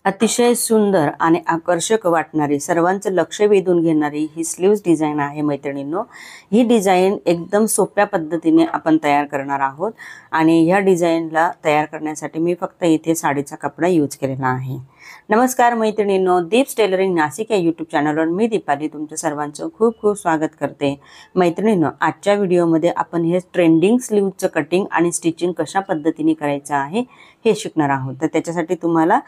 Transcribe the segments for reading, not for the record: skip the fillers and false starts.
अतिशय सुंदर आणि आकर्षक वाटणारी, सर्वांचं लक्ष वेधून घेणारी ही स्लीव्स डिझाइन आहे मैत्रिणींनो। ही डिझाइन एकदम सोप्या पद्धतीने आपण तयार करणार आहोत आणि ह्या डिझाइनला तयार करण्यासाठी मी फक्त इथे साडीचा कपडा यूज केलेला आहे। नमस्कार मैत्रिणींनो, दीप्स टेलरिंग नाशिक या यूट्यूब चॅनलवर मी दीपाली तुमचं सर्वांचं खूप खूप स्वागत करते। मैत्रिणींनो, आजच्या व्हिडिओमध्ये आपण हे ट्रेंडिंग स्लीव्सचं कटिंग आणि स्टिचिंग कशा पद्धतीने करायचं आहे हे शिकणार आहोत। तर त्याच्यासाठी तुम्हाला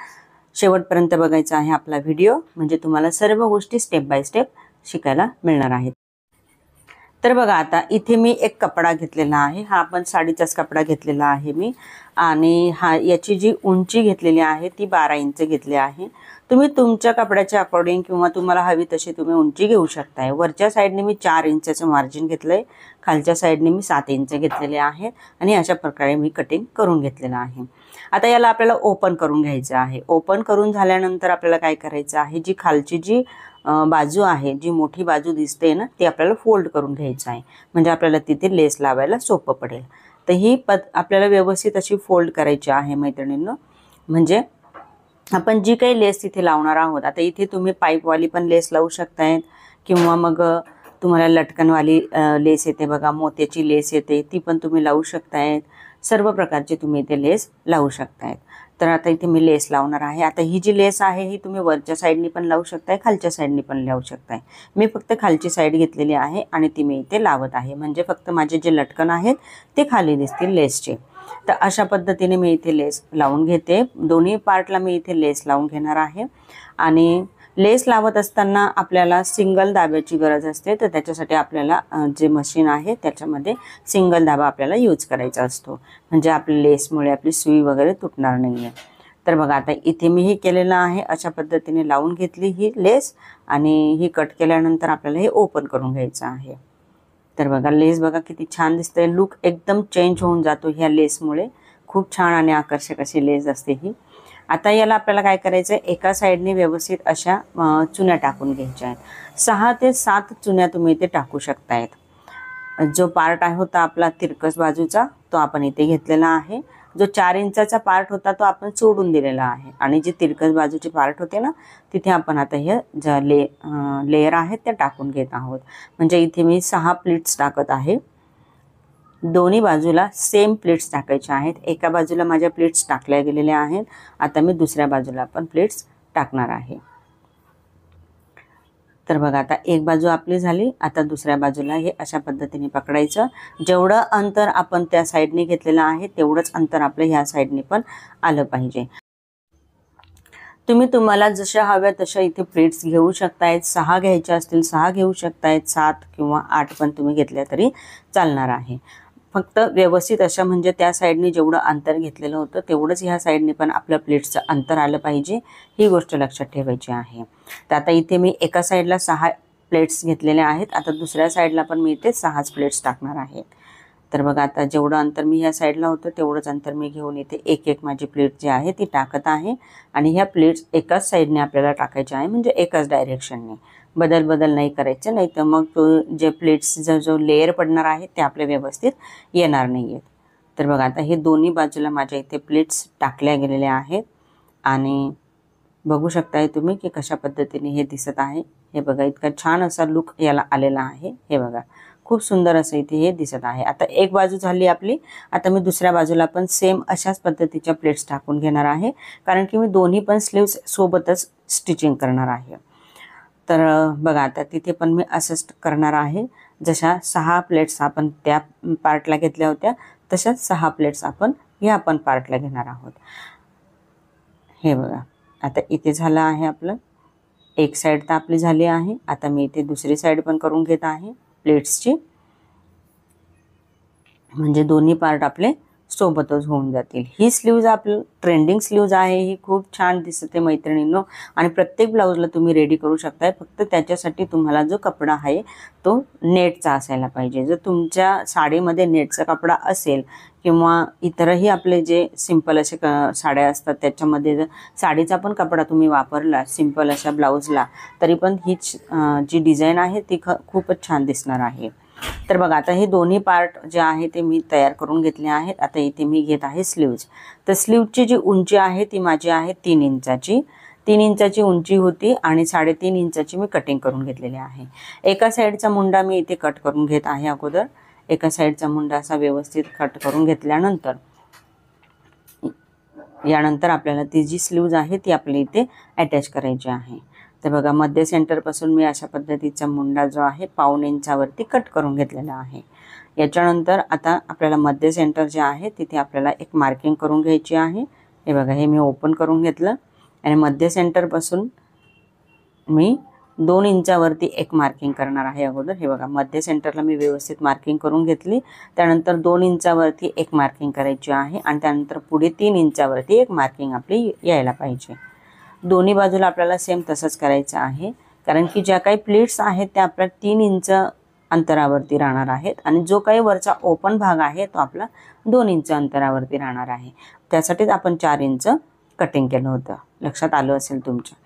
शेवटपर्यंत बघायचा आहे आपला व्हिडिओ, म्हणजे तुम्हाला सर्व गोष्टी स्टेप बाय स्टेप शिकायला मिळणार आहेत। तर बघा, आता इथे मी एक कपडा घेतलेला आहे, हा आपण साडीचाच कपडा घेतलेला आहे मी, आणि याची जी उंची घेतलेली आहे ती 12 इंच घेतली आहे। तुम्ही तुमच्या कपड्याच्या अकॉर्डिंग किंवा तुम्हाला हवी तशी तुम्ही उंची घेऊ शकताय। वरच्या साइडने मी 4 इंचचं मार्जिन घेतलंय, खालच्या साइडने मी 7 इंच घेतलेले आहे आणि अशा प्रकारे मी कटिंग करून घेतलेलं आहे। आता याला आपल्याला ओपन करून घ्यायचं आहे। ओपन करून झाल्यानंतर आपल्याला काय करायचं आहे, जी खालची जी बाजू आहे, जी मोठी बाजू दिसते ना, ती आपल्याला फोल्ड करून घ्यायचं आहे, म्हणजे आपल्याला तिथे लेस लावायला सोपं पडेल। तर ही आपल्याला व्यवस्थित अशी फोल्ड करायची आहे मैत्रिणींनो, म्हणजे आपण जी काही लेस तिथे लावणार आहोत, आता इथे तुम्ही पाईपवाली पण लेस लावू शकताय किंवा मग तुम्हाला लटकनवाली लेस येते बघा, मोत्याची लेस येते, ती पण तुम्ही लावू शकताय। सर्व प्रकारचे तुम्ही इथे लेस लावू शकताय। तर आता इथे मी लेस लावणार आहे। आता ही जी लेस आहे ही तुम्ही वरच्या साइडनी पण लावू शकताय, खालच्या साइडनी पण लावू शकताय। मी फक्त खालची साइड घेतलेली आहे आणि ती मी इथे लावत आहे, म्हणजे फक्त माझे जे लटकन आहेत ते खाली दिसतील लेसचे। तर अशा पद्धतीने मी इथे लेस लावून घेते। दोन्ही पार्टला मी इथे लेस लावून घेणार आहे आणि लेस लावत असताना आपल्याला सिंगल दाब्याची गरज असते, तर त्याच्यासाठी आपल्याला जे मशीन आहे त्याच्यामध्ये सिंगल दाबा आपल्याला यूज करायचा असतो, म्हणजे आपल्या लेसमुळे आपली सुई वगैरे तुटणार नाहीये। तर बघा, आता इथे मी हे केलेलं आहे, अशा पद्धतीने लावून घेतली ही लेस आणि ही कट केल्यानंतर आपल्याला हे ओपन करून घ्यायचं आहे। तर बघा, लेस बघा किती छान दिसते, लुक एकदम चेंज होऊन जातो ह्या लेसमुळे। खूप छान आणि आकर्षक अशी लेस असते ही। आता याला आपल्याला काय करायचं आहे, एका साइडने व्यवस्थित अशा चुन्या टाकून घ्यायच्या आहेत। 6 ते 7 चुन्या तुम्ही इथे टाकू शकतायत। जो पार्ट आहे होता आपला तिरकस बाजूचा तो आपण इथे घेतलेला आहे। जो 4 इंचाचा पार्ट होता तो आपण सोडून दिलेला आहे आणि जी तिरकस बाजूचे पार्ट होते ना, तिथे आपण आता हे ज्या लेयर आहेत त्या टाकून घेत आहोत। म्हणजे इथे मी 6 प्लीट्स टाकत आहे। दोन्ही बाजूला सेम प्लेट्स टाकायच्या आहेत। एका बाजूला माझ्या प्लेट्स टाकल्या गेलेल्या आहेत, आता मी दुसऱ्या बाजूला पण प्लेट्स टाकणार आहे। तर बघा, आता एक बाजू आपली झाली, आता दुसऱ्या बाजूला हे अशा पद्धतीने पकडायचं। जेवढं अंतर आपण त्या साइडने घेतलेलं आहे तेवढंच अंतर आपलं ह्या साइडने पण आलं पाहिजे। तुम्ही तुम्हाला जशा हव्या तशा इथे प्लेट्स घेऊ शकतायत। 6 घ्यायच्या असतील 6 घेऊ शकतायत, 7 किंवा 8 पण तुम्ही घेतल्या तरी चालणार आहे। फक्त व्यवस्थित अशा, म्हणजे त्या साइडने जेवढं अंतर घेतलेलं होतं तेवढंच ह्या साइडने पण आपल्या प्लेट्सचं अंतर आलं पाहिजे, ही गोष्ट लक्षात ठेवायची आहे। तर आता इथे मी एका साइडला 6 प्लेट्स घेतलेल्या आहेत, आता दुसऱ्या साइडला पण मी इथे 6 प्लेट्स टाकणार आहे। तर बघा, आता जेवढं अंतर मी ह्या साइडला होतं तेवढंच अंतर मी घेऊन इथे एक एक माझी प्लेट जी आहे ती टाकत आहे आणि ह्या प्लेट्स एकाच साइडने आपल्याला टाकायच्या आहे, म्हणजे एकाच डायरेक्शनने, बदल नाही करायचं, नाही तर मग जे प्लेट्सचा जो लेयर पडणार आहे ते आपले व्यवस्थित येणार नाही आहेत। तर बघा, आता हे दोन्ही बाजूला माझ्या इथे प्लेट्स टाकल्या गेलेल्या आहेत आणि बघू शकताय तुम्ही की कशा पद्धतीने हे दिसत आहे। हे बघा, इतका छान असा लुक याला आलेला आहे। हे बघा, खूप सुंदर असं इथे हे दिसत आहे। आता एक बाजू झाली आपली, आता मी दुसऱ्या बाजूला पण सेम अशाच पद्धतीच्या प्लेट्स टाकून घेणार आहे, कारण की मी दोन्ही पण स्लीव्स सोबतच स्टिचिंग करणार आहे। तर बघा, आता तिथे पण मी असंच करणार आहे। जशा 6 प्लेट्स आपण त्या पार्टला घेतल्या होत्या तशाच 6 प्लेट्स आपण ह्या पण पार्टला घेणार आहोत। हे बघा, आता इथे झालं आहे आपलं, एक साइड तर आपली झाली आहे। आता मी इथे दुसरी साइड पण करून घेत आहे प्लेट्सची, म्हणजे दोन्ही पार्ट आपले सोबतच होऊन जातील। ही स्लीव्ज आपली ट्रेंडिंग स्लीव्ज आहे, ही खूप छान दिसते मैत्रिणींनो आणि प्रत्येक ब्लाउजला तुम्ही रेडी करू शकताय। फक्त त्याच्यासाठी तुम्हाला जो कपडा आहे तो नेटचा असायला पाहिजे। जर तुमच्या साडीमध्ये नेटचा कपडा असेल किंवा इतरही आपले जे सिंपल असे साड्या असतात त्याच्यामध्ये जर साडीचा पण कपडा तुम्ही वापरला सिंपल अशा ब्लाउजला, तरी पण ही जी डिझाइन आहे ती खूपच छान दिसणार आहे। तर बघा आता हे दोन्ही पार्ट जे आहे ते मी तयार करून घेतले आहेत। आता इथे मी घेत आहे स्लीव्ज। तर स्लीवची जी उंची आहे ती माझी आहे 3 इंचाची। 3 इंचाची उंची होती आणि 3.5 इंचाची मी कटिंग करून घेतलेली आहे। एका साईडचा मुंडा मी इथे कट करून घेत आहे अगोदर। एका साईडचा मुंडा असा व्यवस्थित कट करून घेतल्यानंतर यानंतर आपल्याला ती जी स्लीव्ज आहे ती आपल्या इथे अटॅच करायची आहे। तर बघा मध्य सेंटर पासून मी अशा पद्धतीचा मुंडा जो आहे 1.5 इंचावरती कट करून घेतलेला आहे। याच्यानंतर आता आपल्याला मध्य सेंटर जे आहे तिथे आपल्याला एक मार्किंग करून घ्यायची आहे। हे बघा हे मी ओपन करून घेतलं आणि मध्य सेंटर पासून मी 2 इंचावरती एक मार्किंग करणार आहे अगोदर। हे बघा मध्य सेंटरला मी व्यवस्थित मार्किंग करून घेतली। त्यानंतर 2 इंचावरती एक मार्किंग करायची आहे आणि त्यानंतर पुढे 3 इंचावरती एक मार्किंग आपली यायला पाहिजे। दोन्ही बाजूला आपल्याला सेम तसंच करायचं आहे, कारण की ज्या काही प्लेट्स आहेत त्या आपल्या 3 इंच अंतरावरती राहणार आहेत आणि जो काही वरचा ओपन भाग आहे तो आपला 2 इंच अंतरावरती राहणार आहे। त्यासाठीच आपण 4 इंच कटिंग केलं होतं, लक्षात आलं असेल तुमच्या।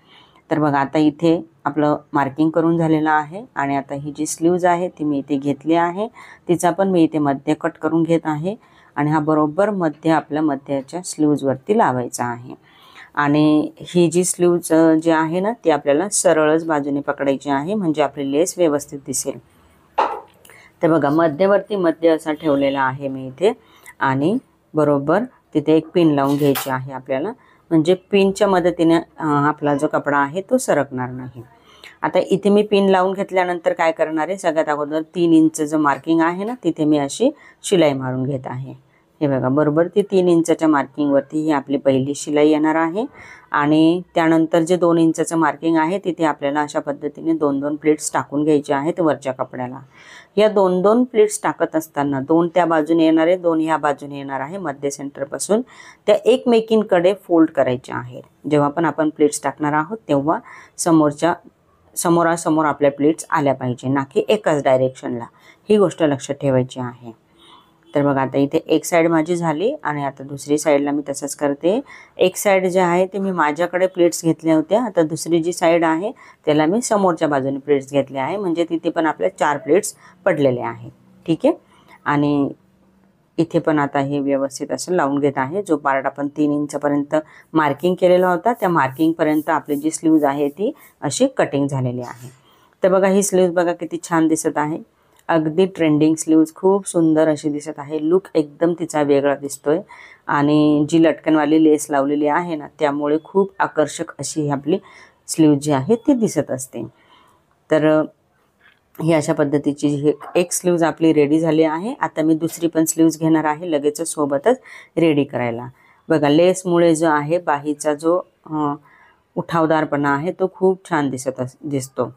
तर बघा आता इथे आपलं मार्किंग करून झालेलं आहे आणि आता ही जी स्लीव्ज आहे ती मी इथे घेतली आहे। तिचा पण मी इथे मध्य कट करून घेत आहे आणि हा बरोबर मध्य आपल्या मध्याच्या स्लीव्जवरती लावायचा आहे। आणि ही जी स्लीव्ज जी आहे ना ती आपल्याला सरळच बाजूने पकडायची आहे, म्हणजे आपली लेस व्यवस्थित दिसेल। तर बघा मध्यवर्ती मध्य असा ठेवलेला आहे मी इथे आणि बरोबर तिथे एक पिन लावून घ्यायची आहे आपल्याला, म्हणजे पिनच्या मदतीने आपला जो कपडा आहे तो सरकणार नाही। आता इथे मी पिन लावून घेतल्यानंतर काय करणार आहे, सगळ्यात अगोदर 3 इंच जो मार्किंग आहे ना तिथे मी अशी शिलाई मारून घेत आहे। हे बघा बरोबर ती 3 इंचाच्या मार्किंगवरती ही आपली पहिली शिलाई येणार आहे आणि त्यानंतर जे 2 इंचाचं मार्किंग आहे तिथे आपल्याला अशा पद्धतीने 2-2 प्लेट्स टाकून घ्यायचे आहेत वरच्या कपड्याला। या 2-2 प्लेट्स टाकत असताना 2 त्या बाजूने येणार आहे, 2 ह्या बाजूने येणार आहे। मध्य सेंटरपासून त्या एकमेकींकडे फोल्ड करायच्या आहेत। जेव्हा पण आपण प्लेट्स टाकणार आहोत तेव्हा समोरासमोर आपल्या प्लेट्स आल्या पाहिजे, ना की एकाच डायरेक्शनला। ही गोष्ट लक्षात ठेवायची आहे। तर बघा आता इथे एक साइड माझी झाली आणि आता दुसरी साइडला मी तसंच करते। एक साइड जे आहे ते मी माझ्याकडे प्लेट्स घेतल्या होत्या, आता दुसरी जी साइड आहे त्याला मी समोरच्या बाजूने प्लेट्स घेतल्या आहे, म्हणजे तिथे पण आपल्या 4 प्लेट्स पडलेले आहेत। ठीक आहे, आणि इथे पण आता हे व्यवस्थित असं लावून घेत आहे। जो पार्ट आपण 3 इंचपर्यंत मार्किंग केलेला होता त्या मार्किंगपर्यंत आपली जी स्लीव्ज आहे ती अशी कटिंग झालेली आहे। तर बघा ही स्लीव्ज बघा किती छान दिसत आहे, अगदी ट्रेंडिंग स्लीव्ज, खूप सुंदर अशी दिसत आहे। लुक एकदम तिचा वेगळा दिसतोय आणि जी लटकनवाली लेस लावलेली आहे ना त्यामुळे खूप आकर्षक अशी आपली स्लीव्ज जी आहे ती दिसत असते। तर ही अशा पद्धतीची ही एक स्लीव्ज आपली रेडी झाली आहे। आता मी दुसरी पण स्लीव्ज घेणार आहे लगेच सोबतच रेडी करायला। बघा लेसमुळे जो आहे बाहीचा जो उठावदारपणा आहे तो खूप छान दिसतो।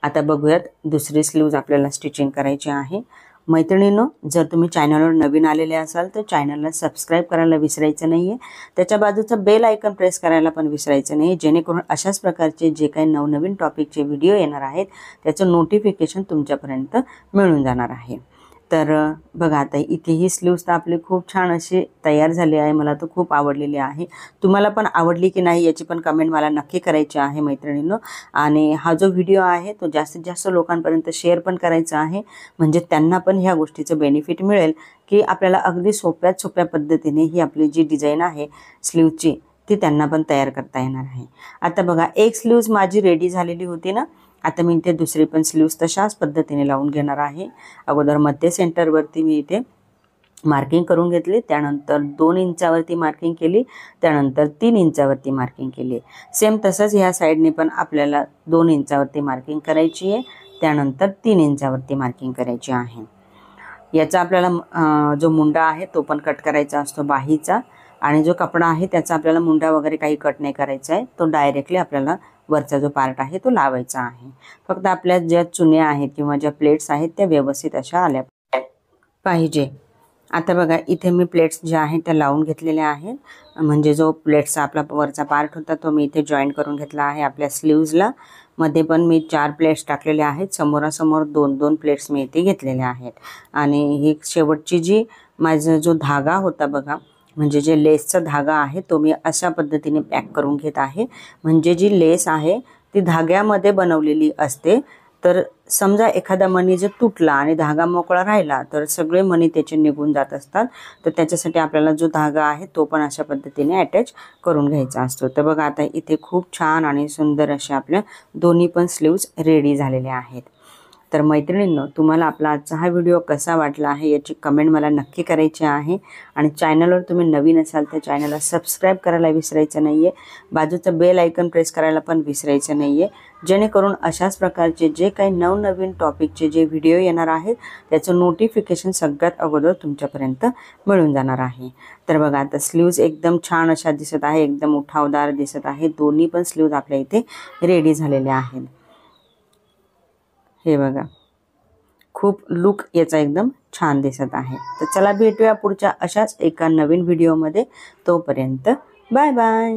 आता बघूयात दुसरी स्लीव्ज आपल्याला स्टिचिंग करायची आहे। मैत्रिणींनो, जर तुम्ही चॅनलवर नवीन आलेले असाल तर चॅनलला सबस्क्राईब करायला विसरायचं नाही आहे। त्याच्या बाजूचं बेल आयकॉन प्रेस करायला पण विसरायचं नाही, जेणेकरून अशाच प्रकारचे जे काही नवनवीन टॉपिकचे व्हिडिओ येणार आहेत त्याचं नोटिफिकेशन तुमच्यापर्यंत मिळून जाणार आहे। तर बघा आता इथे ही स्लीव्ज तर आपली खूप छान अशी तयार झाली आहे, मला तो खूप आवडलेली आहे। तुम्हाला पण आवडली की नाही याची पण कमेंट मला नक्की करायची आहे मैत्रिणींनो। आणि हा जो व्हिडिओ आहे तो जास्तीत जास्त लोकांपर्यंत शेअर पण करायचा आहे, म्हणजे त्यांना पण ह्या गोष्टीचं बेनिफिट मिळेल की आपल्याला अगदी सोप्यात सोप्या पद्धतीने ही आपली जी डिझाईन आहे स्लीव्जची ती त्यांना पण तयार करता येणार आहे। आता बघा एक स्लीव्ज माझी रेडी झालेली होती ना, आता मी इथे दुसरी पण स्लीव्ज तशाच पद्धतीने लावून घेणार आहे। अगोदर मध्य सेंटरवरती मी इथे मार्किंग करून घेतली, त्यानंतर 2 इंचावरती मार्किंग केली, त्यानंतर 3 इंचावरती मार्किंग केली। सेम तसंच ह्या साईडने पण आपल्याला 2 इंचावरती मार्किंग करायची आहे, त्यानंतर 3 इंचावरती मार्किंग करायची आहे। याचा आपल्याला जो मुंडा आहे तो पण कट करायचा असतो बाहीचा, आणि जो कपडा आहे त्याचा आपल्याला मुंडा वगैरे काही कट नाही करायचा आहे, तो डायरेक्टली आपल्याला वरचा जो पार्ट आहे तो लावायचा आहे। फक्त आपल्या ज्या चुन्या आहेत किंवा ज्या प्लेट्स आहेत त्या व्यवस्थित अशा आल्या पाहिजे। आता बघा इथे मी प्लेट्स ज्या आहेत त्या लावून घेतलेल्या आहेत, म्हणजे जो प्लेट्सचा आपला वरचा पार्ट होता तो मी इथे जॉईन करून घेतला आहे आपल्या स्लीव्जला। मध्ये पण मी 4 प्लेट्स टाकलेल्या आहेत, समोरासमोर 2-2 प्लेट्स मी इथे घेतलेल्या आहेत। आणि ही शेवटची जी माझा जो धागा होता बघा, म्हणजे जे लेसचा धागा आहे तो मी अशा पद्धतीने पॅक करून घेत आहे, म्हणजे जी लेस आहे ती धाग्यामध्ये बनवलेली असते तर समजा एखादा मणी जर तुटला आणि धागा मोकळा राहिला तर सगळे मणी त्याचे निघून जात असतात. तर त्याच्यासाठी आपल्याला जो धागा आहे तो पण अशा पद्धतीने अटॅच करून घ्यायचा असतो. तर बघा आता इथे खूप छान आणि सुंदर अशा आपल्या दोन्ही पण स्लीव्ज रेडी झालेल्या आहेत. तर मैत्रिणींनो, तुम्हाला आपला आजचा हा व्हिडिओ कसा वाटला आहे याची कमेंट मला नक्की करायची आहे. आणि चॅनलवर तुम्ही नवीन असाल तर चॅनलला सबस्क्राईब करायला विसरायचं नाही आहे. बाजूचं बेल आयकन प्रेस करायला पण विसरायचं नाही आहे, जेणेकरून अशाच प्रकारचे जे काही नवनवीन टॉपिकचे जे व्हिडिओ येणार आहेत त्याचं नोटिफिकेशन सगळ्यात अगोदर तुमच्यापर्यंत मिळून जाणार आहे. तर बघा आता स्लीव्ज एकदम छान अशा दिसत आहे, एकदम उठावदार दिसत आहे. दोन्ही पण स्लीव्ज आपल्या इथे रेडी झालेले आहेत. हे बघा, खूप लुक याचा एकदम छान दिसत आहे. तर चला भेटूया पुढच्या अशाच एका नवीन व्हिडिओमध्ये. तोपर्यंत बाय बाय.